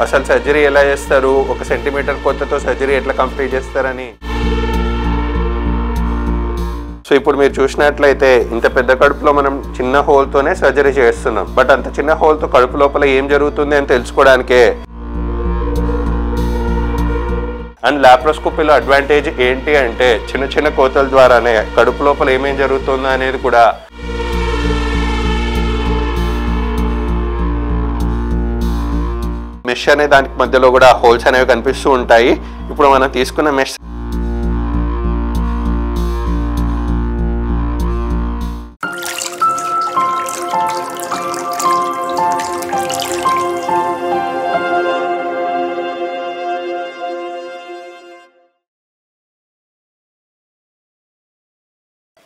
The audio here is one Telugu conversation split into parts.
అసలు సర్జరీ ఎలా చేస్తారు, 1 సెంటీమీటర్ కొత్తతో సర్జరీ ఎట్లా కంప్లీట్ చేస్తారని. సో ఇప్పుడు మీరు చూసినట్లయితే ఇంత పెద్ద కడుపులో మనం చిన్న హోల్తోనే సర్జరీ చేస్తున్నాం. బట్ అంత చిన్న హోల్తో కడుపు లోపల ఏం జరుగుతుంది అని తెలుసుకోవడానికే. అండ్ లాప్రోస్కోపీలో అడ్వాంటేజ్ ఏంటి అంటే చిన్న చిన్న కోతల ద్వారానే కడుపు లోపల ఏమేం జరుగుతుందో అనేది కూడా మెష్ అనే దానికి మధ్యలో కూడా హోల్స్ అనేవి కనిపిస్తూ ఉంటాయి. ఇప్పుడు మనం తీసుకున్న మెష్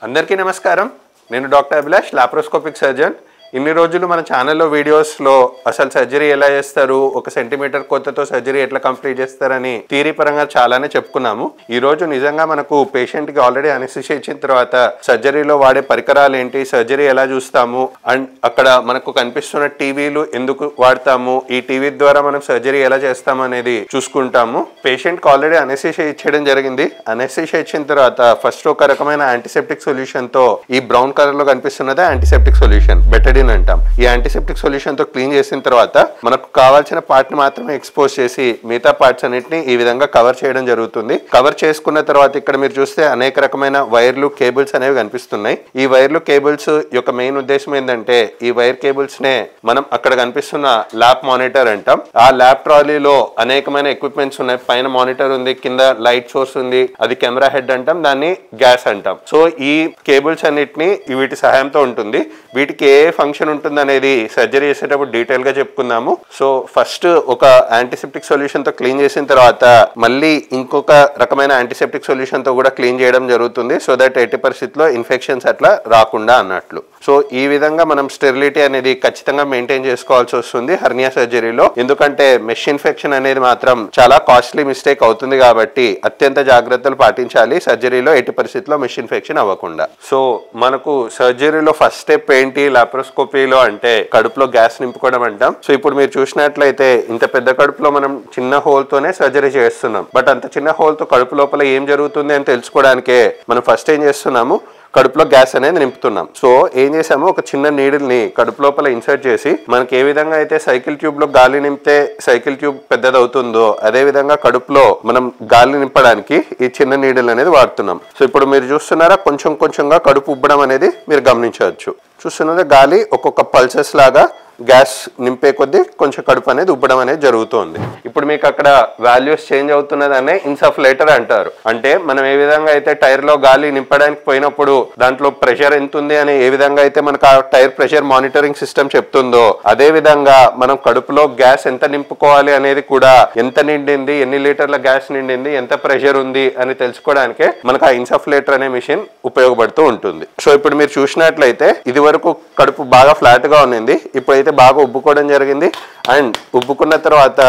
అందరికీ నమస్కారం. నేను డాక్టర్ అభిలాష్, లాప్రోస్కోపిక్ సర్జన్. ఇన్ని రోజులు మన ఛానల్లో వీడియోస్లో అసలు సర్జరీ ఎలా చేస్తారు, 1 సెంటీమీటర్ కొత్తతో సర్జరీ ఎట్లా కంప్లీట్ చేస్తారని థియరీ పరంగా చాలానే చెప్పుకున్నాము. ఈ రోజు నిజంగా మనకు పేషెంట్కి ఆల్రెడీ అనెస్థీషియా ఇచ్చిన తర్వాత సర్జరీలో వాడే పరికరాలు ఏంటి, సర్జరీ ఎలా చూస్తాము, అండ్ అక్కడ మనకు కనిపిస్తున్న టీవీలు ఎందుకు వాడతాము, ఈ టీవీ ద్వారా మనం సర్జరీ ఎలా చేస్తాము అనేది చూసుకుంటాము. పేషెంట్కి ఆల్రెడీ అనెస్థీషియా ఇచ్చేయడం జరిగింది. అనెస్థీషియా ఇచ్చిన తర్వాత ఫస్ట్ ఒక రకమైన యాంటీసెప్టిక్ సొల్యూషన్తో, ఈ బ్రౌన్ కలర్లో కనిపిస్తున్నదే యాంటీసెప్టిక్ సొల్యూషన్, బెటడిన్ అంటాం. ఈ యాంటీసెప్టిక్ సొల్యూషన్ తో క్లీన్ చేసిన తర్వాత మనకు కావాల్సిన పార్ట్ ని మాత్రమే ఎక్స్పోజ్ చేసి మిగతా పార్ట్స్ అన్నిటిని ఈ విధంగా కవర్ చేయడం జరుగుతుంది. కవర్ చేసుకున్న తర్వాత ఇక్కడ మీరు చూస్తే అనేక రకమైన వైర్లు, కేబుల్స్ అనేవి కనిపిస్తున్నాయి. ఈ వైర్లు, కేబుల్స్ యొక్క మెయిన్ ఉద్దేశం ఏంటంటే ఈ వైర్ కేబుల్స్ నే మనం అక్కడ కనిపిస్తున్న ల్యాబ్ మానిటర్ అంటాం. ఆ ల్యాబ్ ట్రాలీలో అనేకమైన ఎక్విప్మెంట్స్ ఉన్నాయి. పైన మానిటర్ ఉంది, కింద లైట్ సోర్స్ ఉంది, అది కెమెరా హెడ్ అంటాం, దాన్ని గ్యాస్ అంటాం. సో ఈ కేబుల్స్ అన్నిటిని వీటి సహాయంతో ఉంటుంది. వీటికి ఏ ఫంక్షన్ ఉంటుంది అనేది సర్జరీ చేసేటప్పుడు డీటెయిల్ గా చెప్పుకుందాము. సో ఫస్ట్ ఒక యాంటీసెప్టిక్ సొల్యూషన్ తో క్లీన్ చేసిన తర్వాత మళ్ళీ ఇంకొక రకమైన యాంటీసెప్టిక్ సొల్యూషన్ తో కూడా క్లీన్ చేయడం జరుగుతుంది. సో దట్ ఎట్టి పరిస్థితిలో ఇన్ఫెక్షన్స్ అట్లా రాకుండా అన్నట్లు. సో ఈ విధంగా మనం స్టెరిలిటీ అనేది ఖచ్చితంగా మెయింటైన్ చేసుకోవాల్సి వస్తుంది హెర్నియా సర్జరీలో. ఎందుకంటే మెష్ ఇన్ఫెక్షన్ అనేది మాత్రం చాలా కాస్ట్లీ మిస్టేక్ అవుతుంది కాబట్టి అత్యంత జాగ్రత్తలు పాటించాలి సర్జరీలో, ఎట్టి పరిస్థితిలో మెష్ ఇన్ఫెక్షన్ అవ్వకుండా. సో మనకు సర్జరీలో ఫస్ట్ స్టెప్ ఏంటి లాప్రోస్కోపీలో అంటే కడుపులో గ్యాస్ నింపుకోవడం అంటాం. సో ఇప్పుడు మీరు చూసినట్లయితే ఇంత పెద్ద కడుపులో మనం చిన్న హోల్తోనే సర్జరీ చేస్తున్నాం. బట్ అంత చిన్న హోల్తో కడుపు లోపల ఏం జరుగుతుంది అని తెలుసుకోవడానికే మనం ఫస్ట్ ఏం చేస్తున్నాము, కడుపులో గ్యాస్ అనేది నింపుతున్నాం. సో ఏం చేసాము, ఒక చిన్న నీడిల్ ని కడుపు లోపల ఇన్సర్ట్ చేసి మనకి ఏ విధంగా అయితే సైకిల్ ట్యూబ్ లో గాలి నింపితే సైకిల్ ట్యూబ్ పెద్దదవుతుందో అదే విధంగా కడుపులో మనం గాలి నింపడానికి ఈ చిన్న నీడిల్ అనేది వాడుతున్నాం. సో ఇప్పుడు మీరు చూస్తున్నారా, కొంచెం కొంచెంగా కడుపు ఉబ్బడం అనేది మీరు గమనించవచ్చు. చూస్తున్నదే గాలి ఒక్కొక్క పల్సెస్ లాగా గ్యాస్ నింపే కొద్దీ కొంచెం కడుపు అనేది ఉబ్బడం అనేది జరుగుతుంది. ఇప్పుడు మీకు అక్కడ వాల్యూస్ చేంజ్ అవుతున్నదనే ఇన్సఫ్లేటర్ అంటారు. అంటే మనం ఏ విధంగా అయితే టైర్ లో గాలి నింపడానికి పోయినప్పుడు దాంట్లో ప్రెషర్ ఎంత ఉంది అని ఏ విధంగా అయితే మనకు ఆ టైర్ ప్రెషర్ మానిటరింగ్ సిస్టమ్ చెప్తుందో అదే విధంగా మనం కడుపులో గ్యాస్ ఎంత నింపుకోవాలి అనేది కూడా, ఎంత నిండింది, ఎన్ని లీటర్ల గ్యాస్ నిండింది, ఎంత ప్రెషర్ ఉంది అని తెలుసుకోవడానికే మనకు ఆ ఇన్సఫ్లేటర్ అనే మిషన్ ఉపయోగపడుతూ ఉంటుంది. సో ఇప్పుడు మీరు చూసినట్లయితే ఇది వరకు కడుపు బాగా ఫ్లాట్ గా ఉన్నింది, ఇప్పుడైతే బాగా ఉబ్బుకోవడం జరిగింది. అండ్ ఉబ్బుకున్న తర్వాత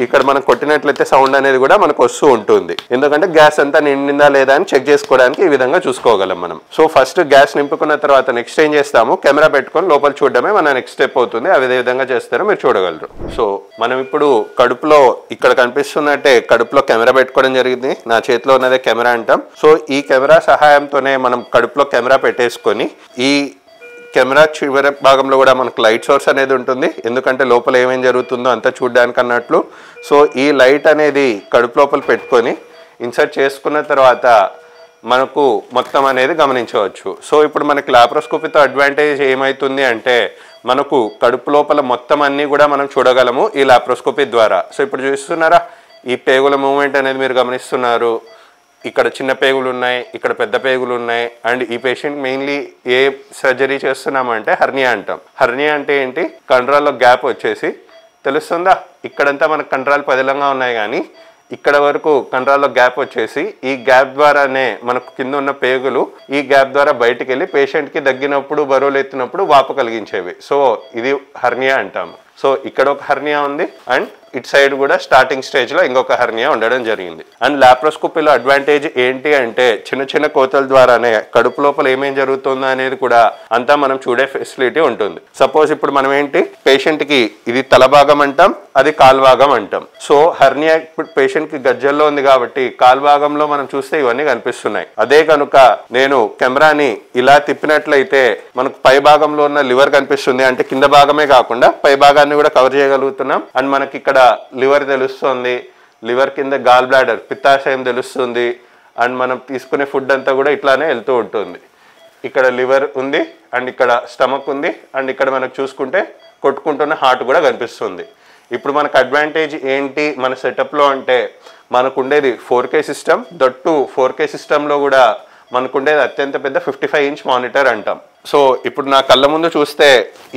ఇక్కడ మనం కొట్టినట్లయితే సౌండ్ అనేది కూడా మనకు వస్తూ ఉంటుంది. ఎందుకంటే గ్యాస్ అంతా నిండిందా లేదా అని చెక్ చేసుకోవడానికి ఈ విధంగా చూసుకోగలం మనం. సో ఫస్ట్ గ్యాస్ నింపుకున్న తర్వాత నెక్స్ట్ ఏం చేస్తాము, కెమెరా పెట్టుకొని లోపల చూడడమే మన నెక్స్ట్ స్టెప్ అవుతుంది. అదే విధంగా చేస్తారో మీరు చూడగలరు. సో మనం ఇప్పుడు కడుపులో ఇక్కడ కనిపిస్తున్నట్టే కడుపులో కెమెరా పెట్టుకోవడం జరిగింది. నా చేతిలో ఉన్నదే కెమెరా అంటాం. సో ఈ కెమెరా సహాయంతోనే మనం కడుపులో కెమెరా పెట్టేసుకొని ఈ కెమెరా చివరి భాగంలో కూడా మనకు లైట్ సోర్స్ అనేది ఉంటుంది. ఎందుకంటే లోపల ఏమేం జరుగుతుందో అంతా చూడడానికి అన్నట్లు. సో ఈ లైట్ అనేది కడుపు లోపల పెట్టుకొని ఇన్సర్ట్ చేసుకున్న తర్వాత మనకు మొత్తం అనేది గమనించవచ్చు. సో ఇప్పుడు మనకి లాప్రోస్కోపీతో అడ్వాంటేజ్ ఏమవుతుంది అంటే మనకు కడుపు లోపల మొత్తం అన్నీ కూడా మనం చూడగలము ఈ లాప్రోస్కోపీ ద్వారా. సో ఇప్పుడు చూస్తున్నారా, ఈ పేగుల మూవ్మెంట్ అనేది మీరు గమనిస్తున్నారు. ఇక్కడ చిన్న పేగులు ఉన్నాయి, ఇక్కడ పెద్ద పేగులు ఉన్నాయి. అండ్ ఈ పేషెంట్ మెయిన్లీ ఏ సర్జరీ చేస్తున్నామంటే హెర్నియా అంటాం. హెర్నియా అంటే ఏంటి, కండరాల్లో గ్యాప్ వచ్చేసి తెలుస్తుందా, ఇక్కడంతా మనకు కండరాలు పదిలంగా ఉన్నాయి కానీ ఇక్కడ వరకు కండరాల్లో గ్యాప్ వచ్చేసి ఈ గ్యాప్ ద్వారానే మనకు కింద ఉన్న పేగులు ఈ గ్యాప్ ద్వారా బయటికి వెళ్ళి పేషెంట్కి దగ్గినప్పుడు, బరువులు ఎత్తినప్పుడు వాపు కలిగించేవి. సో ఇది హెర్నియా అంటాము. సో ఇక్కడ ఒక హెర్నియా ఉంది అండ్ ఇటు సైడ్ కూడా స్టార్టింగ్ స్టేజ్ లో ఇంకొక హెర్నియా ఉండడం జరిగింది. అండ్ లాప్రోస్కోపీలో అడ్వాంటేజ్ ఏంటి అంటే చిన్న చిన్న కోతల ద్వారానే కడుపు లోపల ఏమేం జరుగుతుందో అనేది కూడా అంతా మనం చూడే ఫెసిలిటీ ఉంటుంది. సపోజ్ ఇప్పుడు మనం ఏంటి పేషెంట్ కి ఇది తల భాగం అంటాం, అది కాల్ భాగం అంటాం. సో హెర్నియా ఇప్పుడు పేషెంట్ కి గజ్జల్లో ఉంది కాబట్టి కాల్ భాగంలో మనం చూస్తే ఇవన్నీ కనిపిస్తున్నాయి. అదే కనుక నేను కెమెరాని ఇలా తిప్పినట్లయితే మనకు పై భాగంలో ఉన్న లివర్ కనిపిస్తుంది. అంటే కింద భాగమే కాకుండా పై భాగాన్ని కూడా కవర్ చేయగలుగుతున్నాం. అండ్ మనకి ఇక్కడ లివర్ తెలుస్తుంది, లివర్ కింద గాల్ బ్లాడర్ పిత్తాశయం తెలుస్తుంది. అండ్ మనం తీసుకునే ఫుడ్ అంతా కూడా ఇట్లానే వెళ్తూ ఉంటుంది. ఇక్కడ లివర్ ఉంది, అండ్ ఇక్కడ స్టమక్ ఉంది, అండ్ ఇక్కడ మనకు చూసుకుంటే కొట్టుకుంటున్న హార్ట్ కూడా కనిపిస్తుంది. ఇప్పుడు మనకు అడ్వాంటేజ్ ఏంటి మన సెటప్లో అంటే మనకు ఉండేది 4K సిస్టమ్. దట్టు 4K సిస్టంలో కూడా మనకు ఉండేది అత్యంత పెద్ద 55 ఇంచ్ మానిటర్ అంటాం. సో ఇప్పుడు నా కళ్ళ ముందు చూస్తే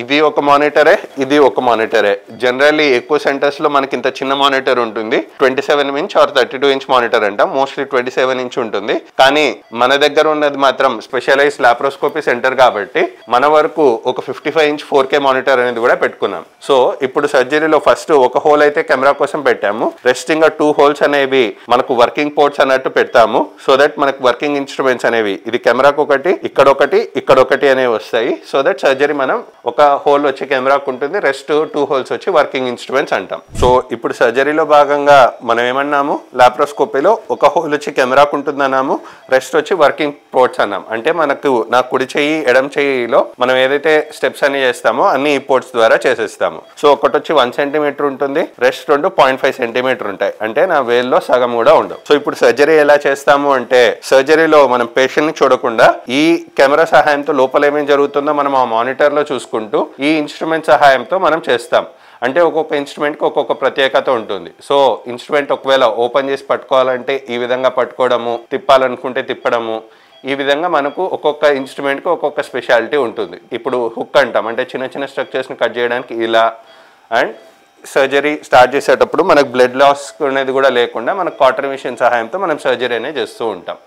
ఇది ఒక మానిటరే, ఇది ఒక మానిటరే. జనరల్లీ ఎక్కువ సెంటర్స్లో మనకి ఇంత చిన్న మానిటర్ ఉంటుంది, 27 ఇంచ్ ఆర్ 32 ఇంచ్ మానిటర్ అంటాం. మోస్ట్లీ 27 ఇంచ్ ఉంటుంది. కానీ మన దగ్గర ఉన్నది మాత్రం స్పెషలైజ్ లాప్రోస్కోపీ సెంటర్ కాబట్టి మన వరకు ఒక 55 ఇంచ్ 4K మానిటర్ అనేది కూడా పెట్టుకున్నాం. సో ఇప్పుడు సర్జరీలో ఫస్ట్ ఒక హోల్ అయితే కెమెరా కోసం పెట్టాము. రెస్టింగ్ 2 హోల్స్ అనేవి మనకు వర్కింగ్ పోర్ట్స్ అన్నట్టు పెడతాము. సో దట్ మనకు వర్కింగ్ ఇన్స్ట్రుమెంట్స్ అనేవి ఇది కెమెరాకు ఒకటి, ఇక్కడొకటి, ఇక్కడొకటి అనేవి వస్తాయి. సో దట్ సర్జరీ మనం ఒక హోల్ వచ్చి కెమెరాకు ఉంటుంది, రెస్ట్ 2 హోల్స్ వచ్చి వర్కింగ్ ఇన్స్ట్రుమెంట్స్ అంటాం. సో ఇప్పుడు సర్జరీలో భాగంగా మనం ఏమన్నాము, లాప్రోస్కోపీలో ఒక హోల్ వచ్చి కెమెరాకు ఉంటుంది అన్నాము, రెస్ట్ వచ్చి వర్కింగ్ పోర్ట్స్ అన్నాం. అంటే మనకు నా కుడి చెయ్యి ఎడం చెయ్యిలో మనం ఏదైతే స్టెప్స్ అన్ని చేస్తామో అన్ని ఈ పోర్ట్స్ ద్వారా చేసేస్తాము. సో ఒకటి వచ్చి 1 సెంటీమీటర్ ఉంటుంది, రెస్ట్ 0.5 సెంటీమీటర్ ఉంటాయి. అంటే నా వేల్లో సగం కూడా ఉండవు. సో ఇప్పుడు సర్జరీ ఎలా చేస్తాము అంటే సర్జరీలో మనం పేషెంట్ ని చూడకుండా ఈ కెమెరా సహాయంతో లోపల ఏమేమి జరుగుతుందో మనం ఆ మానిటర్ లో చూసుకుంటూ ఈ ఇన్స్ట్రుమెంట్ సహాయంతో మనం చేస్తాం. అంటే ఒక్కొక్క ఇన్స్ట్రుమెంట్కి ఒక్కొక్క ప్రత్యేకత ఉంటుంది. సో ఇన్స్ట్రుమెంట్ ఒకవేళ ఓపెన్ చేసి పట్టుకోవాలంటే ఈ విధంగా పట్టుకోవడము, తిప్పాలనుకుంటే తిప్పడము, ఈ విధంగా మనకు ఒక్కొక్క ఇన్స్ట్రుమెంట్కి ఒక్కొక్క స్పెషాలిటీ ఉంటుంది. ఇప్పుడు హుక్ అంటాం, అంటే చిన్న చిన్న స్ట్రక్చర్స్ని కట్ చేయడానికి ఇలా. అండ్ సర్జరీ స్టార్ట్ చేసేటప్పుడు మనకు బ్లడ్ లాస్ అనేది కూడా లేకుండా మనకు కాటన్ మిషన్ సహాయంతో మనం సర్జరీ అనేది చేస్తూ ఉంటాం.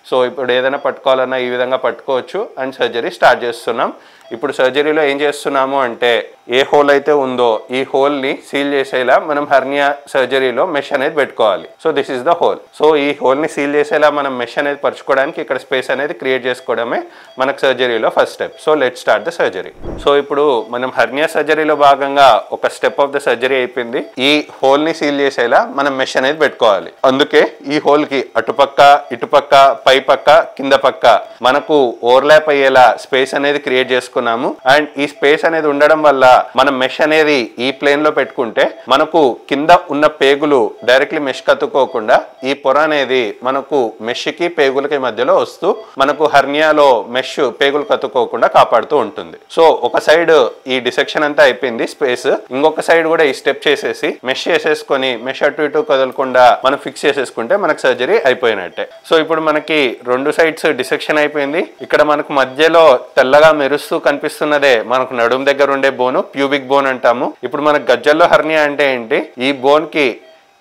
సో ఇప్పుడు ఏదైనా పట్టుకోవాలన్నా ఈ విధంగా పట్టుకోవచ్చు. అండ్ సర్జరీ స్టార్ట్ చేస్తున్నాం. ఇప్పుడు సర్జరీలో ఏం చేస్తున్నాము అంటే ఏ హోల్ అయితే ఉందో ఈ హోల్ని సీల్ చేసేలా మనం హెర్నియా సర్జరీలో మెష్ అనేది పెట్టుకోవాలి. So this is the whole. So ఈ హోల్ని సీల్ చేసేలా మనం మెష్ అనేది పరుచుకోవడానికి ఇక్కడ స్పేస్ అనేది క్రియేట్ చేసుకోవడమే మనకు సర్జరీలో first step. So let start the surgery. So ఇప్పుడు మనం హెర్నియా సర్జరీలో భాగంగా ఒక స్టెప్ ఆఫ్ ద సర్జరీ అయిపోయింది. ఈ హోల్ని సీల్ చేసేలా మనం మెష్ అనేది పెట్టుకోవాలి. అందుకే ఈ హోల్కి అటుపక్క, ఇటుపక్క, పై పక్క, కింద పక్క మనకు ఓవర్లాప్ అయ్యేలా స్పేస్ అనేది క్రియేట్ చేసుకున్నాము. అండ్ ఈ స్పేస్ అనేది ఉండడం వల్ల మనం మెష్ అనేది ఈ ప్లేన్ లో పెట్టుకుంటే మనకు కింద ఉన్న పేగులు డైరెక్ట్లీ మెష్ కత్తుకోకుండా ఈ పొర అనేది మనకు మెష్ కి పేగులకి మధ్యలో వస్తూ మనకు హెర్నియాలో మెష్ పేగులు కత్తుకోకుండా కాపాడుతూ ఉంటుంది. సో ఒక సైడ్ ఈ డిసెక్షన్ అంతా అయిపోయింది స్పేస్, ఇంకొక సైడ్ కూడా ఈ స్టెప్ చేసేసి మెష్ చేసేసుకొని మెష్ అటు ఇటు కదలకుండా మనం ఫిక్స్ చేసేసుకుంటే మనకు సర్జరీ అయిపోయినట్టే. సో ఇప్పుడు మనకి 2 సైడ్స్ డిసెక్షన్ అయిపోయింది. ఇక్కడ మనకు మధ్యలో తెల్లగా మెరుస్తూ కనిపిస్తున్నదే మనకు నడుం దగ్గర ఉండే బోను, ప్యూబిక్ బోన్ అంటాము. ఇప్పుడు మనకు గజ్జల్లో హెర్నియా అంటే ఏంటి, ఈ బోన్ కి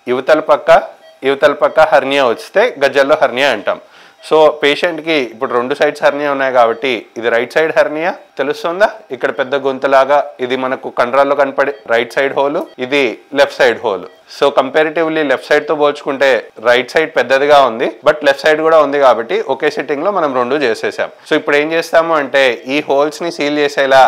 యువతల పక్క హెర్నియా వస్తే గజ్జల్లో హెర్నియా అంటాం. సో పేషెంట్ కి ఇప్పుడు 2 సైడ్స్ హెర్నియా ఉన్నాయి కాబట్టి ఇది రైట్ సైడ్ హెర్నియా తెలుస్తుందా, ఇక్కడ పెద్ద గొంతులాగా ఇది మనకు కండరాల్లో కనపడే రైట్ సైడ్ హోల్, ఇది left side whole. So comparatively left side తో పోల్చుకుంటే రైట్ సైడ్ పెద్దదిగా ఉంది, బట్ లెఫ్ట్ సైడ్ కూడా ఉంది కాబట్టి ఒకే సిట్టింగ్ లో మనం 2 చేసేసాం. సో ఇప్పుడు ఏం చేస్తాము అంటే ఈ హోల్స్ ని సీల్ చేసేలా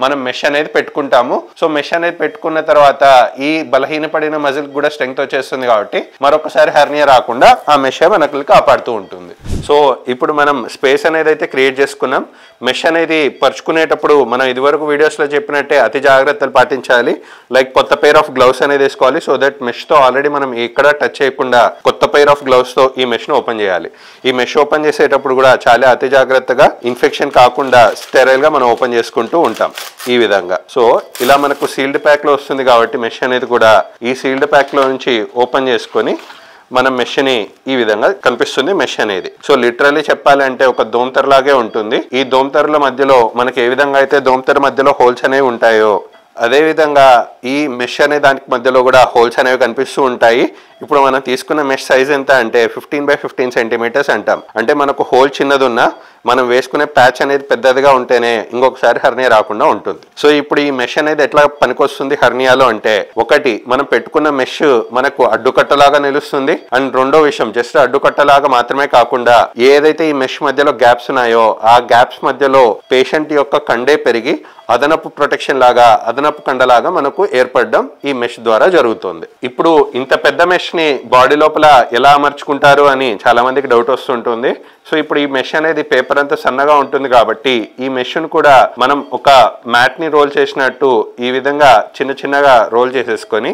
మనం మెష్ అనేది పెట్టుకుంటాము. సో మెష్ అనేది పెట్టుకున్న తర్వాత ఈ బలహీనపడిన మజిల్ కూడా స్ట్రెంగ్త్ వచ్చేస్తుంది కాబట్టి మరొకసారి హెర్నియా రాకుండా ఆ మెష్ మనకు కాపాడుతూ ఉంటుంది. సో ఇప్పుడు మనం స్పేస్ అనేది అయితే క్రియేట్ చేసుకున్నాం. మెష్ అనేది పరుచుకునేటప్పుడు మనం ఇదివరకు వీడియోస్లో చెప్పినట్టే అతి జాగ్రత్తలు పాటించాలి. లైక్ కొత్త పెయిర్ ఆఫ్ గ్లౌస్ అనేది వేసుకోవాలి. సో దట్ మెష్తో ఆల్రెడీ మనం ఎక్కడ టచ్ చేయకుండా కొత్త పెయిర్ ఆఫ్ గ్లౌస్తో ఈ మెష్ను ఓపెన్ చేయాలి. ఈ మెష్ ఓపెన్ చేసేటప్పుడు కూడా చాలా అతి జాగ్రత్తగా ఇన్ఫెక్షన్ కాకుండా స్టెరైల్గా మనం ఓపెన్ చేసుకుంటూ ఉంటాం ఈ విధంగా. సో ఇలా మనకు సీల్డ్ ప్యాక్లో వస్తుంది కాబట్టి మెష్ అనేది కూడా ఈ సీల్డ్ ప్యాక్లో నుంచి ఓపెన్ చేసుకొని మనం మెష్ని ఈ విధంగా కనిపిస్తుంది మెష్ అనేది. సో లిటరల్లీ చెప్పాలంటే ఒక దోమతెరలాగే ఉంటుంది. ఈ దోమతెరల మధ్యలో మనకి ఏ విధంగా అయితే దోమతెర మధ్యలో హోల్స్ అనేవి ఉంటాయో అదే విధంగా ఈ మెష్ అనే దానికి మధ్యలో కూడా హోల్స్ అనేవి కనిపిస్తూ ఉంటాయి. ఇప్పుడు మనం తీసుకున్న మెష్ సైజ్ ఎంత అంటే 15x15 సెంటీమీటర్స్ అంటాం. అంటే మనకు హోల్ చిన్నది ఉన్నా మనం వేసుకునే ప్యాచ్ అనేది పెద్దదిగా ఉంటేనే ఇంకొకసారి హెర్నియా రాకుండా ఉంటుంది. సో ఇప్పుడు ఈ మెష్ అనేది ఎట్లా పనికొస్తుంది హెర్నియాలో అంటే, ఒకటి మనం పెట్టుకున్న మెష్ మనకు అడ్డుకట్టలాగా నిలుస్తుంది. అండ్ రెండో విషయం, జస్ట్ అడ్డుకట్టలాగా మాత్రమే కాకుండా ఏదైతే ఈ మెష్ మధ్యలో గ్యాప్స్ ఉన్నాయో ఆ గ్యాప్స్ మధ్యలో పేషెంట్ యొక్క కండే పెరిగి అదనపు ప్రొటెక్షన్ లాగా, అదనపు కండలాగా మనకు ఏర్పడడం ఈ మెష్ ద్వారా జరుగుతుంది. ఇప్పుడు ఇంత పెద్ద మెష్ ని బాడీ లోపల ఎలా అమర్చుకుంటారు అని చాలా మందికి డౌట్ వస్తుంటుంది. సో ఇప్పుడు ఈ మెష్ అనేది పేపర్ అంతా సన్నగా ఉంటుంది కాబట్టి ఈ మెష్ ను కూడా మనం ఒక మ్యాట్ ని రోల్ చేసినట్టు ఈ విధంగా చిన్న చిన్నగా రోల్ చేసేసుకొని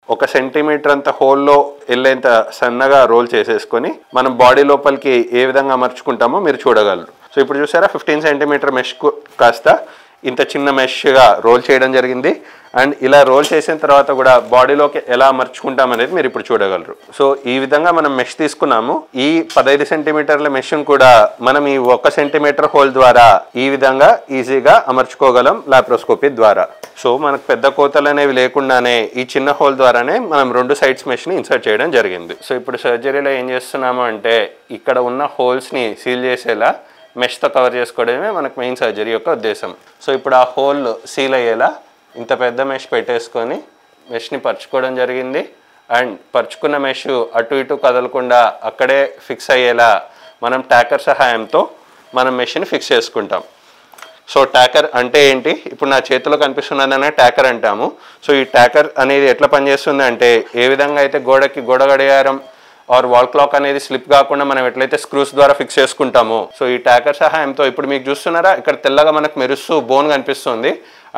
1 సెంటీమీటర్ అంత హోల్లో వెళ్ళేంత సన్నగా రోల్ చేసేసుకొని మనం బాడీ లోపలికి ఏ విధంగా అమర్చుకుంటామో మీరు చూడగలరు. సో ఇప్పుడు చూసారా 15 సెంటీమీటర్ మెష్ కాస్త ఇంత చిన్న మెష్గా రోల్ చేయడం జరిగింది. అండ్ ఇలా రోల్ చేసిన తర్వాత కూడా బాడీలోకి ఎలా అమర్చుకుంటాం అనేది మీరు ఇప్పుడు చూడగలరు. సో ఈ విధంగా మనం మెష్ తీసుకున్నాము. ఈ 15 సెంటీమీటర్ల మెష్ను కూడా మనం ఈ 1 సెంటీమీటర్ హోల్ ద్వారా ఈ విధంగా ఈజీగా అమర్చుకోగలం లాప్రోస్కోపీ ద్వారా. సో మనకు పెద్ద కోతలు అనేవి లేకుండానే ఈ చిన్న హోల్ ద్వారానే మనం 2 సైడ్స్ మెష్ని ఇన్సర్ట్ చేయడం జరిగింది. సో ఇప్పుడు సర్జరీలో ఏం చేస్తున్నాము అంటే ఇక్కడ ఉన్న హోల్స్ని సీల్ చేసేలా మెష్తో కవర్ చేసుకోవడమే మనకు మెయిన్ సర్జరీ యొక్క ఉద్దేశం. సో ఇప్పుడు ఆ హోల్ సీల్ అయ్యేలా ఇంత పెద్ద మెష్ పెట్టేసుకొని మెష్ని పరుచుకోవడం జరిగింది. అండ్ పరుచుకున్న మెష్ అటు ఇటు కదలకుండా అక్కడే ఫిక్స్ అయ్యేలా మనం ట్యాకర్ సహాయంతో మనం మెష్ని ఫిక్స్ చేసుకుంటాం. సో ట్యాకర్ అంటే ఏంటి, ఇప్పుడు నా చేతిలో కనిపిస్తున్నదనే ట్యాకర్ అంటాము. సో ఈ ట్యాకర్ అనేది ఎట్లా పనిచేస్తుంది అంటే, ఏ విధంగా అయితే గోడ గడియారం ఆర్ వాల్ క్లాక్ అనేది స్లిప్ కాకుండా మనం ఎట్లయితే స్క్రూస్ ద్వారా ఫిక్స్ చేసుకుంటామో, సో ఈ ట్యాకర్ సహాయంతో ఇప్పుడు మీకు చూస్తున్నారా ఇక్కడ తెల్లగా మనకు మెరుస్తూ బోన్ కనిపిస్తుంది.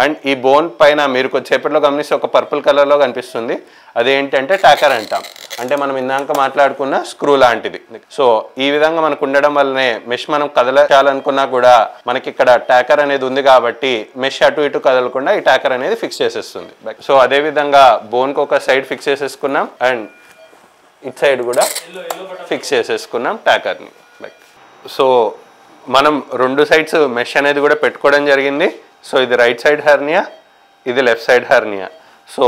అండ్ ఈ బోన్ పైన మీరు కొద్దిసేపట్లో గమనిస్తే ఒక పర్పుల్ కలర్లో కనిపిస్తుంది. అదేంటంటే ట్యాకర్ అంటాం. అంటే మనం ఇందాక మాట్లాడుకున్న స్క్రూ లాంటిది. సో ఈ విధంగా మనకు ఉండడం వల్లనే మెష్ మనం కదలాలనుకున్నా కూడా మనకి ఇక్కడ ట్యాకర్ అనేది ఉంది కాబట్టి మెష్ అటు ఇటు కదలకుండా ఈ ట్యాకర్ అనేది ఫిక్స్ చేసేస్తుంది. సో అదేవిధంగా బోన్కి ఒక సైడ్ ఫిక్స్ చేసేసుకున్నాం అండ్ ఇట్ సైడ్ కూడా ఫిక్స్ చేసేసుకున్నాం ట్యాకర్ని. సో మనం 2 సైడ్స్ మెష్ అనేది కూడా పెట్టుకోవడం జరిగింది. సో ఇది రైట్ సైడ్ హెర్నియా, ఇది లెఫ్ట్ సైడ్ హెర్నియా. సో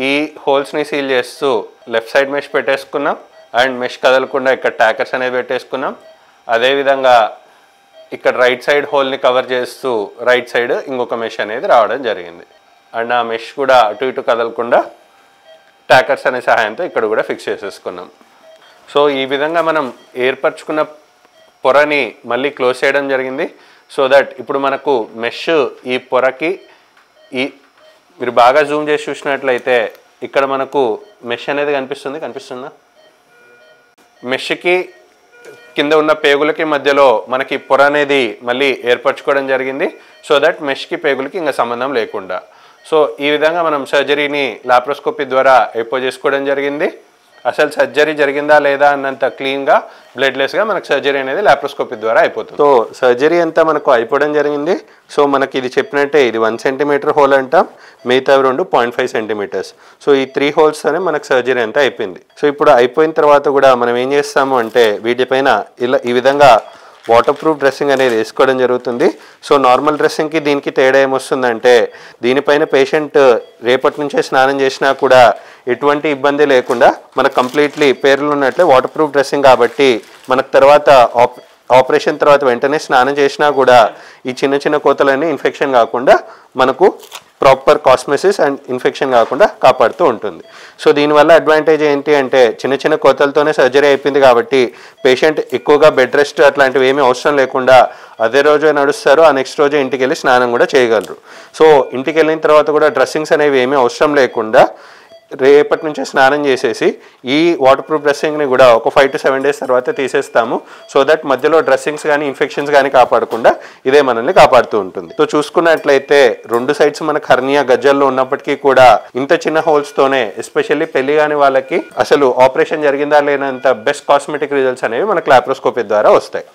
ఈ హోల్స్ని సీల్ చేస్తూ లెఫ్ట్ సైడ్ మెష్ పెట్టేసుకున్నాం అండ్ మెష్ కదలకుండా ఇక్కడ ట్యాకర్స్ అనేది పెట్టేసుకున్నాం. అదేవిధంగా ఇక్కడ రైట్ సైడ్ హోల్ని కవర్ చేస్తూ రైట్ సైడ్ ఇంకొక మెష్ అనేది రావడం జరిగింది. అండ్ ఆ మెష్ కూడా అటు ఇటు కదలకుండా ట్యాకర్స్ అనే సహాయంతో ఇక్కడ కూడా ఫిక్స్ చేసేసుకున్నాం. సో ఈ విధంగా మనం ఏర్పరచుకున్న పొరని మళ్ళీ క్లోజ్ చేయడం జరిగింది. సో దట్ ఇప్పుడు మనకు మెష్ ఈ పొరకి మీరు బాగా జూమ్ చేసి చూసినట్లయితే ఇక్కడ మనకు మెష్ అనేది కనిపిస్తుందా? మెష్కి కింద ఉన్న పేగులకి మధ్యలో మనకి పొర అనేది మళ్ళీ ఏర్పరచుకోవడం జరిగింది. సో దట్ మెష్కి పేగులకి ఇంకా సంబంధం లేకుండా. సో ఈ విధంగా మనం సర్జరీని లాప్రోస్కోపీ ద్వారా ఎయిపో చేసుకోవడం జరిగింది. అసలు సర్జరీ జరిగిందా లేదా అన్నంత క్లీన్గా బ్లడ్లెస్గా మనకు సర్జరీ అనేది లాప్రోస్కోపీ ద్వారా అయిపోతుంది. సో సర్జరీ అంతా మనకు అయిపోవడం జరిగింది. సో మనకి ఇది చెప్పినట్టే ఇది 1 సెంటీమీటర్ హోల్ అంటాం, మిగతా 2 0.5 సెంటీమీటర్స్. సో ఈ 3 హోల్స్తోనే మనకు సర్జరీ అంతా అయిపోయింది. సో ఇప్పుడు అయిపోయిన తర్వాత కూడా మనం ఏం చేస్తాము అంటే వీటిపైన ఇలా ఈ విధంగా వాటర్ ప్రూఫ్ డ్రెస్సింగ్ అనేది వేసుకోవడం జరుగుతుంది. సో నార్మల్ డ్రెస్సింగ్కి దీనికి తేడా ఏమొస్తుందంటే, దీనిపైన పేషెంట్ రేపటి నుంచే స్నానం చేసినా కూడా ఎటువంటి ఇబ్బంది లేకుండా మనకు కంప్లీట్లీ పేర్లు ఉన్నట్లే వాటర్ ప్రూఫ్ డ్రెస్సింగ్ కాబట్టి మనకు తర్వాత ఆపరేషన్ తర్వాత వెంటనే స్నానం చేసినా కూడా ఈ చిన్న చిన్న కోతలన్నీ ఇన్ఫెక్షన్ కాకుండా మనకు ప్రాపర్ కాస్మెసిస్ అండ్ ఇన్ఫెక్షన్ కాకుండా కాపాడుతూ ఉంటుంది. సో దీనివల్ల అడ్వాంటేజ్ ఏంటి అంటే, చిన్న చిన్న కోతలతోనే సర్జరీ అయిపోయింది కాబట్టి పేషెంట్ ఎక్కువగా బెడ్ రెస్ట్ అట్లాంటివి ఏమీ అవసరం లేకుండా అదే రోజే నడుస్తారు, ఆ నెక్స్ట్ రోజే ఇంటికి వెళ్ళి స్నానం కూడా చేయగలరు. సో ఇంటికి వెళ్ళిన తర్వాత కూడా డ్రెస్సింగ్స్ అనేవి ఏమీ అవసరం లేకుండా రేపటి నుంచే స్నానం చేసేసి ఈ వాటర్ ప్రూఫ్ డ్రెస్సింగ్ని కూడా ఒక 5 to 7 days తర్వాత తీసేస్తాము. సో దట్ మధ్యలో డ్రెస్సింగ్స్ కానీ ఇన్ఫెక్షన్స్ కానీ కాపాడకుండా ఇదే మనల్ని కాపాడుతూ ఉంటుంది. సో చూసుకున్నట్లయితే 2 సైడ్స్ మనకు హెర్నియా గజ్జల్లో ఉన్నప్పటికీ కూడా ఇంత చిన్న హోల్స్తోనే ఎస్పెషల్లీ పెళ్లి కాని వాళ్ళకి అసలు ఆపరేషన్ జరిగిందా లేనంత బెస్ట్ కాస్మెటిక్ రిజల్ట్స్ అనేవి మనకు లాప్రోస్కోపీ ద్వారా వస్తాయి.